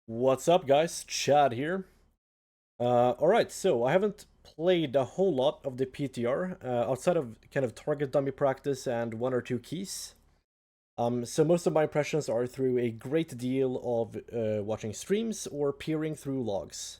What's up, guys? Chad here. Alright, so I haven't played a whole lot of the PTR outside of kind of target dummy practice and one or two keys. So most of my impressions are through a great deal of watching streams or peering through logs.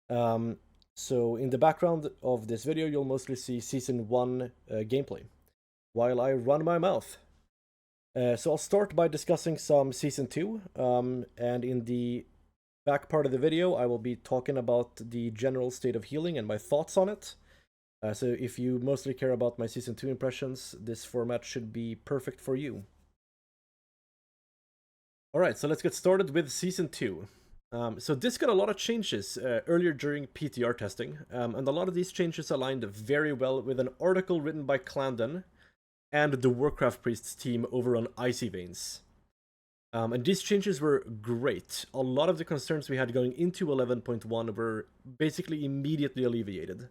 So in the background of this video, you'll mostly see Season 1 gameplay, while I run my mouth. So I'll start by discussing some Season 2, and in the back part of the video, I will be talking about the general state of healing and my thoughts on it. So if you mostly care about my Season 2 impressions, this format should be perfect for you. Alright, so let's get started with Season 2. So this got a lot of changes earlier during PTR testing, and a lot of these changes aligned very well with an article written by Clandon and the Warcraft Priests team over on Icy Veins. And these changes were great. A lot of the concerns we had going into 11.1 were basically immediately alleviated.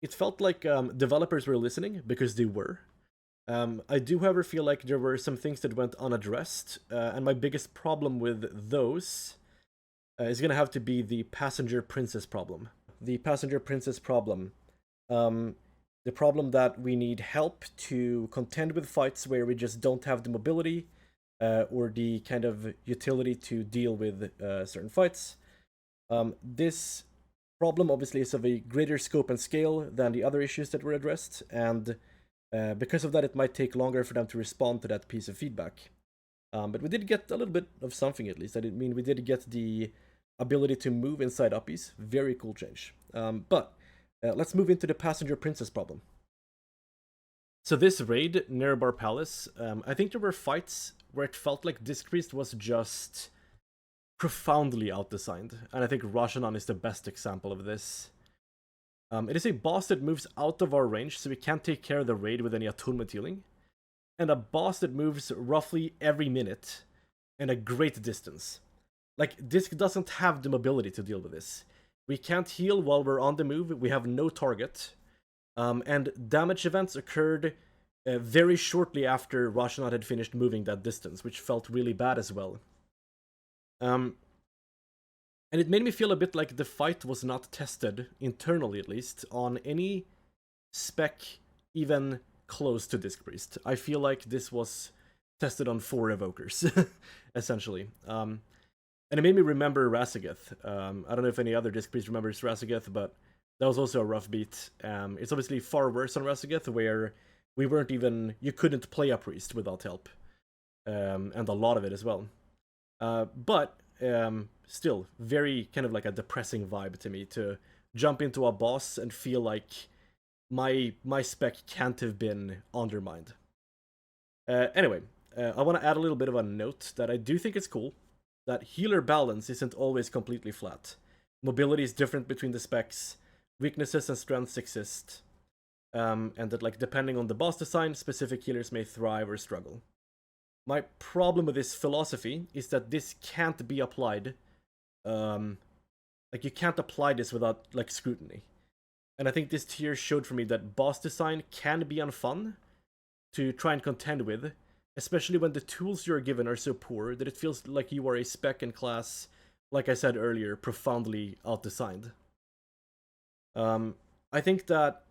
It felt like developers were listening, because they were. I do, however, feel like there were some things that went unaddressed, and my biggest problem with those is going to have to be the passenger princess problem. The passenger princess problem. The problem that we need help to contend with fights where we just don't have the mobility or the kind of utility to deal with certain fights. This problem obviously is of a greater scope and scale than the other issues that were addressed, and because of that it might take longer for them to respond to that piece of feedback. But we did get a little bit of something, at least. I mean, we did get the ability to move inside uppies. Very cool change. But let's move into the passenger princess problem. So this raid, Nerebar Palace, I think there were fights where it felt like Disc Priest was just profoundly outdesigned, and I think Rashanan is the best example of this. It is a boss that moves out of our range, so we can't take care of the raid with any attunement healing, and a boss that moves roughly every minute and a great distance. Like, Disc doesn't have the mobility to deal with this. We can't heal while we're on the move, we have no target, and damage events occurred very shortly after Rashanat had finished moving that distance, which felt really bad as well. And it made me feel a bit like the fight was not tested, internally at least, on any spec even close to Disc Priest. I feel like this was tested on 4 evokers, essentially. And it made me remember Rasageth. I don't know if any other Disc Priest remembers Rasageth, but that was also a rough beat. It's obviously far worse on Rasageth, where we weren't even... you couldn't play a priest without help. And a lot of it as well. But still, very kind of like a depressing vibe to me, to jump into a boss and feel like my spec can't have been undermined. Anyway, I want to add a little bit of a note that I do think it's cool, that healer balance isn't always completely flat. Mobility is different between the specs, weaknesses and strengths exist, and that, like, depending on the boss design, specific healers may thrive or struggle. My problem with this philosophy is that this can't be applied. Like, you can't apply this without, like, scrutiny. And I think this tier showed for me that boss design can be unfun to try and contend with, especially when the tools you're given are so poor that it feels like you are a spec and class, like I said earlier, profoundly outdesigned. I think that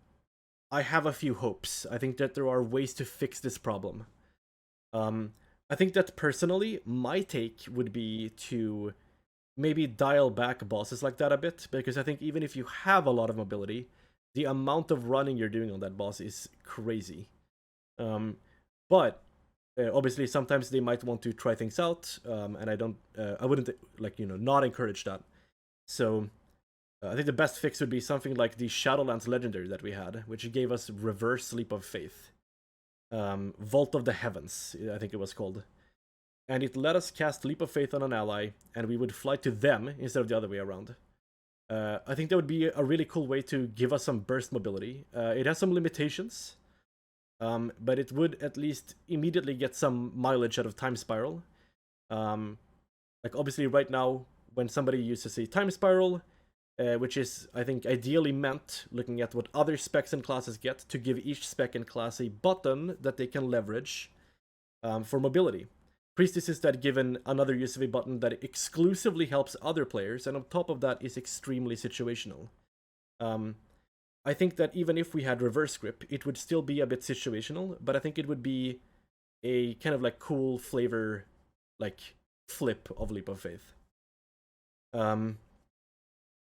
I have a few hopes. I think that there are ways to fix this problem. I think that personally, my take would be to maybe dial back bosses like that a bit, because I think even if you have a lot of mobility, the amount of running you're doing on that boss is crazy. But obviously, sometimes they might want to try things out, and I wouldn't, like, not encourage that. So I think the best fix would be something like the Shadowlands Legendary that we had, which gave us Reverse Leap of Faith. Vault of the Heavens, I think it was called. And it let us cast Leap of Faith on an ally, and we would fly to them instead of the other way around. I think that would be a really cool way to give us some burst mobility. It has some limitations, but it would at least immediately get some mileage out of Time Spiral. Like, obviously right now, when somebody uses a Time Spiral, which is, I think, ideally meant, looking at what other specs and classes get, to give each spec and class a button that they can leverage for mobility. priestesses that given another use of a button that exclusively helps other players, and on top of that is extremely situational. I think that even if we had reverse grip, it would still be a bit situational, but I think it would be a kind of like cool flavor, like flip of Leap of Faith.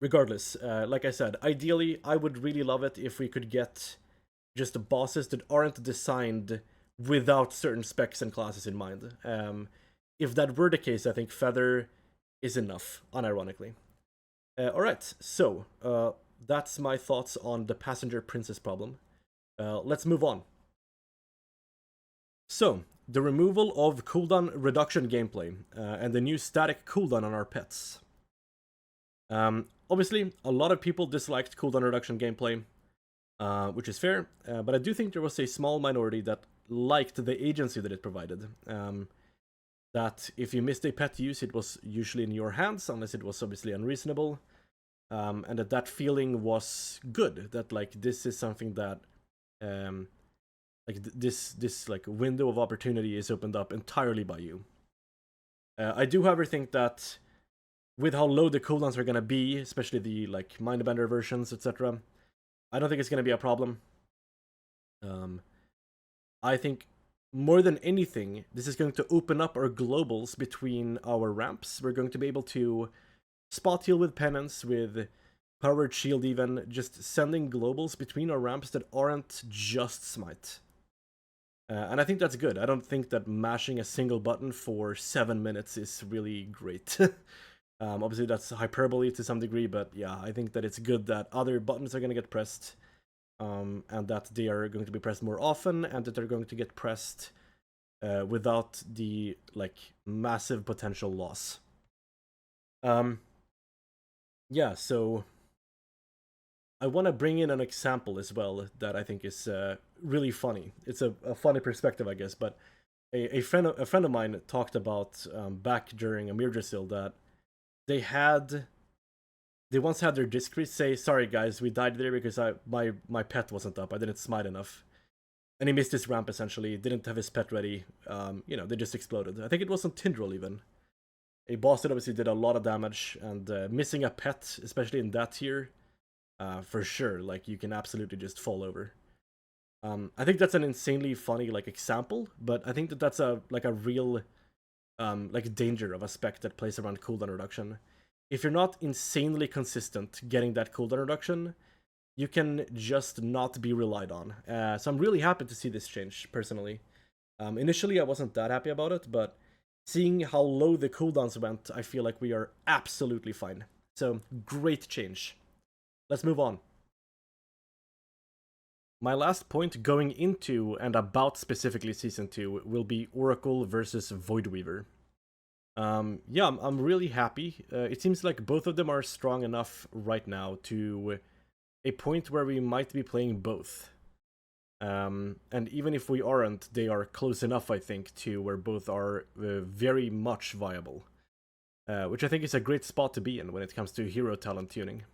Regardless, like I said, ideally I would really love it if we could get just bosses that aren't designed without certain specs and classes in mind. If that were the case, I think Feather is enough, unironically. Alright, so that's my thoughts on the passenger princess problem. Let's move on. So, the removal of cooldown reduction gameplay, and the new static cooldown on our pets. Obviously, a lot of people disliked cooldown reduction gameplay, which is fair, but I do think there was a small minority that liked the agency that it provided. That if you missed a pet use, it was usually in your hands, unless it was obviously unreasonable. And that feeling was good, that like this is something that like this like window of opportunity is opened up entirely by you. I do however think that with how low the cooldowns are gonna be, especially the like mindbender versions, etc., I don't think it's gonna be a problem. I think more than anything, this is going to open up our globals between our ramps. We're going to be able to spot heal with penance, with powered shield even, just sending globals between our ramps that aren't just smite. And I think that's good. I don't think that mashing a single button for 7 minutes is really great. Obviously that's hyperbole to some degree, but yeah, I think that it's good that other buttons are going to get pressed, and that they are going to be pressed more often, and that they're going to get pressed without the like massive potential loss. Yeah, so I want to bring in an example as well that I think is really funny. It's a funny perspective, I guess, but a friend of mine talked about back during a Mirdrasil that they once had their disc priest say, "Sorry guys, we died there because my pet wasn't up. I didn't smite enough." And he missed his ramp essentially, didn't have his pet ready. You know, they just exploded. I think it was on Tindril even. A boss that obviously did a lot of damage, and missing a pet, especially in that tier, for sure, like you can absolutely just fall over. I think that's an insanely funny like example, but I think that that's a real like danger of a spec that plays around cooldown reduction. If you're not insanely consistent getting that cooldown reduction, you can just not be relied on. So I'm really happy to see this change, personally. Initially, I wasn't that happy about it, but seeing how low the cooldowns went, I feel like we are absolutely fine. So, great change. Let's move on. My last point going into and about specifically Season 2 will be Oracle versus voidweaver. Yeah, I'm really happy. It seems like both of them are strong enough right now to a point where we might be playing both. And even if we aren't, they are close enough, I think, to where both are very much viable. Which I think is a great spot to be in when it comes to hero talent tuning.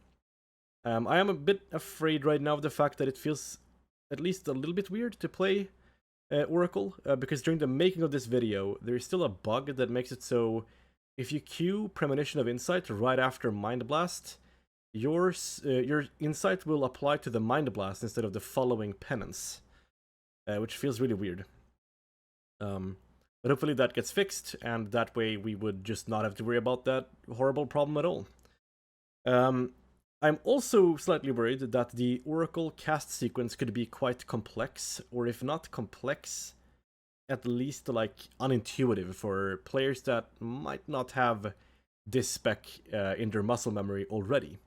I am a bit afraid right now of the fact that it feels at least a little bit weird to play Oracle, because during the making of this video, there is still a bug that makes it so if you queue Premonition of Insight right after Mind Blast, your insight will apply to the Mind Blast instead of the following penance, which feels really weird. But hopefully that gets fixed, and that way we would just not have to worry about that horrible problem at all. I'm also slightly worried that the Oracle cast sequence could be quite complex, or if not complex, at least like unintuitive for players that might not have this spec in their muscle memory already.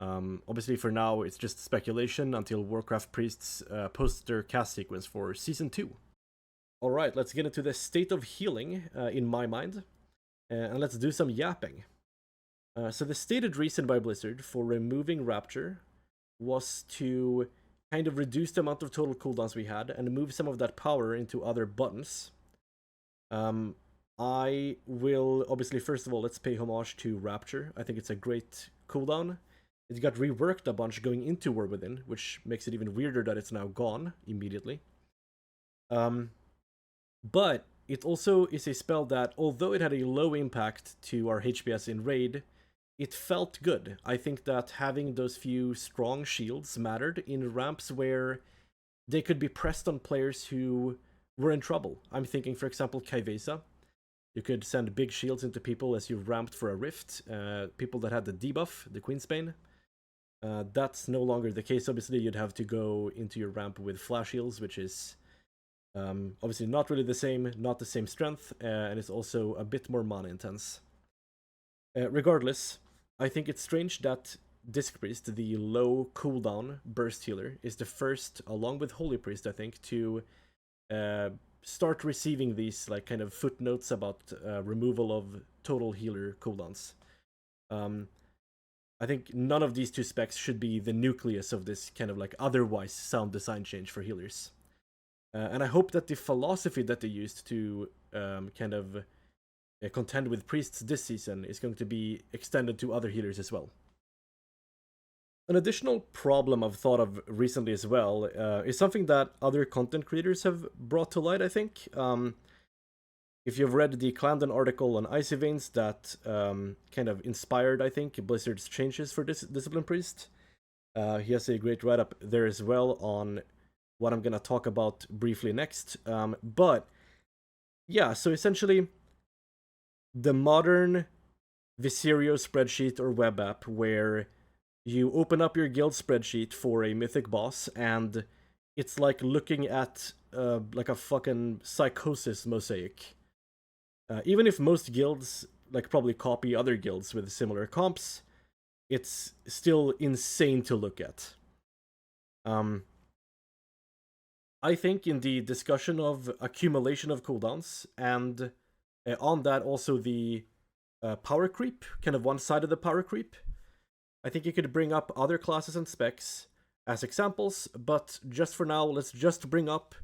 Obviously for now it's just speculation until Warcraft Priests post their cast sequence for Season 2. Alright, let's get into the state of healing in my mind, and let's do some yapping. So the stated reason by Blizzard for removing Rapture was to kind of reduce the amount of total cooldowns we had and move some of that power into other buttons. I will, obviously, first of all, let's pay homage to Rapture. I think it's a great cooldown. It got reworked a bunch going into War Within, which makes it even weirder that it's now gone immediately. But It also is a spell that, although it had a low impact to our HPS in raid, it felt good. I think that having those few strong shields mattered in ramps where they could be pressed on players who were in trouble. I'm thinking, for example, Kaivesa. You could send big shields into people as you ramped for a rift. People that had the debuff, the Queensbane. That's no longer the case. Obviously, you'd have to go into your ramp with flash heals, which is obviously not really the same, not the same strength, and it's also a bit more mana intense. Regardless, I think it's strange that Disc Priest, the low cooldown burst healer, is the first, along with Holy Priest, I think, to start receiving these like kind of footnotes about removal of total healer cooldowns. I think none of these two specs should be the nucleus of this kind of like otherwise sound design change for healers. And I hope that the philosophy that they used to kind of contend with priests this season is going to be extended to other healers as well. An additional problem I've thought of recently as well is something that other content creators have brought to light, I think. If you've read the Clandon article on Icy Veins that kind of inspired, I think, Blizzard's changes for Discipline Priest, he has a great write-up there as well on what I'm going to talk about briefly next. But, yeah, so essentially, the modern Viserio spreadsheet or web app where you open up your guild spreadsheet for a mythic boss, and it's like looking at like a fucking psychosis mosaic. Even if most guilds like probably copy other guilds with similar comps, it's still insane to look at. I think in the discussion of accumulation of cooldowns, and on that also the power creep, kind of one side of the power creep, I think you could bring up other classes and specs as examples, but just for now, let's just bring up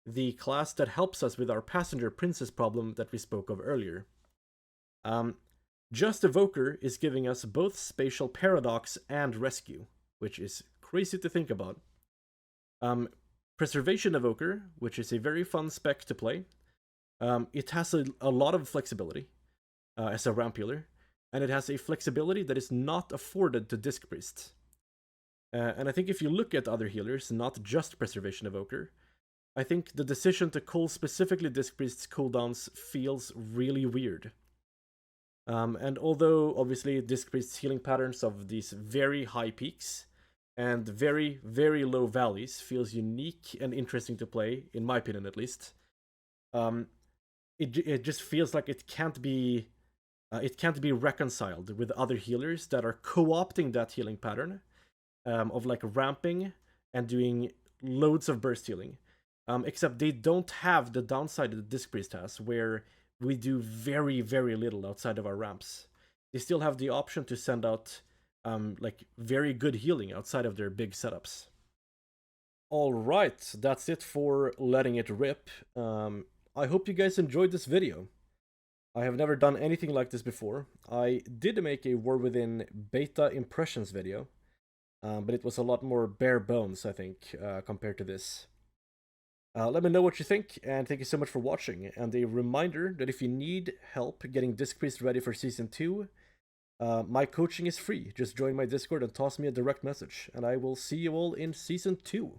the class that helps us with our passenger princess problem that we spoke of earlier. Just Evoker is giving us both Spatial Paradox and Rescue, which is crazy to think about. Preservation Evoker, which is a very fun spec to play. It has a lot of flexibility as a ramp healer, and it has a flexibility that is not afforded to Disc Priest. And I think if you look at other healers, not just Preservation Evoker, I think the decision to call specifically Disc Priest's cooldowns feels really weird. And although obviously Disc Priest's healing patterns of these very high peaks and very, very low valleys feels unique and interesting to play, in my opinion at least, it just feels like it can't be reconciled with other healers that are co-opting that healing pattern of like ramping and doing loads of burst healing. Except they don't have the downside that the Disc Priest has, where we do very, very little outside of our ramps. They still have the option to send out like very good healing outside of their big setups. Alright, that's it for letting it rip. I hope you guys enjoyed this video. I have never done anything like this before. I did make a War Within beta impressions video, but it was a lot more bare bones, I think, compared to this. Let me know what you think, and thank you so much for watching. And a reminder that if you need help getting Disc Priest ready for Season 2, my coaching is free. Just join my Discord and toss me a direct message, and I will see you all in Season 2.